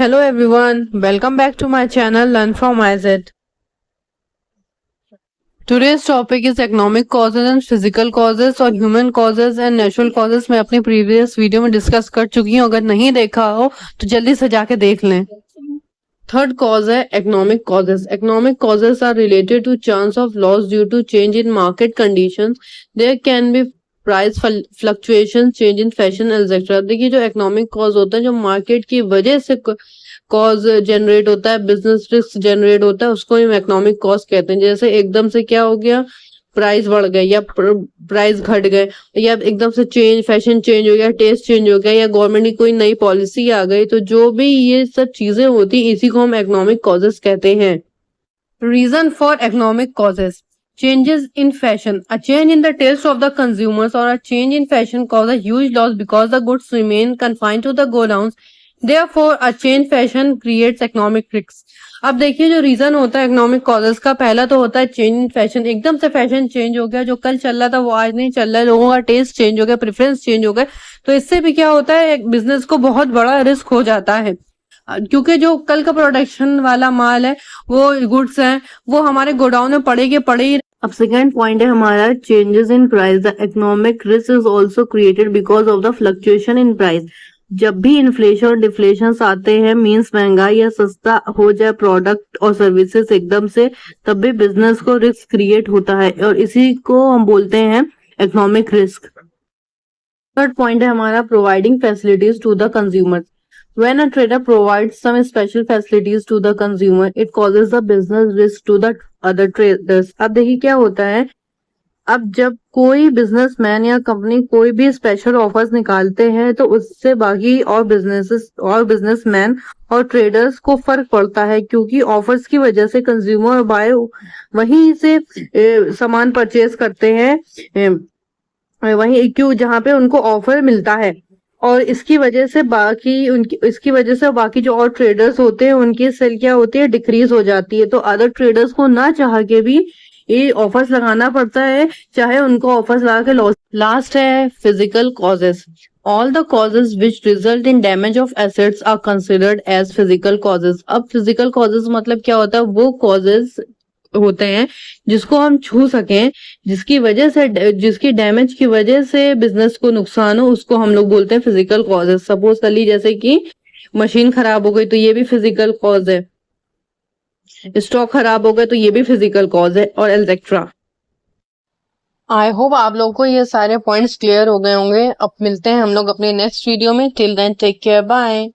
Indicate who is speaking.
Speaker 1: Hello everyone, welcome back to my channel Learn from IZ. Today's topic is economic causes and physical causes और human causes and natural causes. मैं अपनी previous video में discuss कर चुकी हूँ, अगर नहीं देखा हो तो जल्दी से जाके देख लें. थर्ड कॉज है economic causes. Economic causes are related to chance of loss due to change in market conditions. There can be price fluctuation, change in fashion etcetera. देखिए जो इकोनॉमिक कॉज होता है, जो मार्केट की वजह से कॉज जनरेट होता है, बिजनेस रिस्क जनरेट होता है, उसको हम इकोनॉमिक कॉज कहते हैं. जैसे एकदम से क्या हो गया, प्राइस बढ़ गए या प्राइस घट गए, या एकदम से फैशन चेंज हो गया, टेस्ट चेंज हो गया, या गवर्नमेंट की कोई नई पॉलिसी आ गई. तो जो भी ये सब चीजें होती इसी को हम इकोनॉमिक कॉजेस कहते हैं. Reason for economic causes: changes in fashion. A change in the taste of the consumers or a change in fashion cause a huge loss because the goods remain confined to the godowns. Therefore, a change fashion creates economic risks. अब देखिए जो reason होता है economic causes का, पहला तो होता है चेंज इन फैशन. एकदम से फैशन चेंज हो गया, जो कल चल रहा था वो आज नहीं चल रहा है, लोगों का टेस्ट चेंज हो गया, प्रेफरेंस चेंज हो गया. तो इससे भी क्या होता है, बिजनेस को बहुत बड़ा रिस्क हो जाता है, क्योंकि जो कल का प्रोडक्शन वाला माल है, वो गुड्स हैं, वो हमारे गोडाउन में पड़े के पड़े ही. अब सेकेंड पॉइंट है हमारा changes in price. The economic risk is also created because of the fluctuation in price. जब भी इन्फ्लेशन और डिफ्लेशन आते हैं, मींस महंगाई या सस्ता हो जाए प्रोडक्ट और सर्विसेज एकदम से, तब भी बिजनेस को रिस्क क्रिएट होता है और इसी को हम बोलते हैं इकोनॉमिक रिस्क. थर्ड पॉइंट है हमारा providing facilities to the consumer. When a trader provides some special facilities to the consumer, it causes the business risk to the other traders. अब देखिए क्या होता है, अब जब कोई बिजनेसमैन या कंपनी कोई भी स्पेशल ऑफर्स निकालते हैं तो उससे बाकी और बिजनेसमैन और ट्रेडर्स को फर्क पड़ता है, क्योंकि ऑफर्स की वजह से कंज्यूमर और बायर वहीं से सामान परचेज करते हैं, वहीं क्यों जहाँ पे उनको ऑफर मिलता है. और इसकी वजह से बाकी जो और ट्रेडर्स होते हैं उनकी सेल क्या होती है, डिक्रीज हो जाती है. तो अदर ट्रेडर्स को ना चाह के भी ये ऑफर्स लगाना पड़ता है, चाहे उनको ऑफर्स लगा के लॉस. लास्ट है physical causes. All the causes which result in damage of assets are considered as physical causes. अब फिजिकल कॉजेस मतलब क्या होता है, वो कॉजेस होते हैं जिसको हम छू सकें, जिसकी डैमेज की वजह से बिजनेस को नुकसान हो, उसको हम लोग बोलते हैं फिजिकल कॉजेस. सपोज कली जैसे कि मशीन खराब हो गई तो ये भी फिजिकल कॉज है, स्टॉक खराब हो गया तो ये भी फिजिकल कॉज है, और एटसेट्रा. आई होप आप लोगों को ये सारे पॉइंट्स क्लियर हो गए होंगे. अब मिलते हैं हम लोग अपने नेक्स्ट वीडियो में. Till then take care, bye.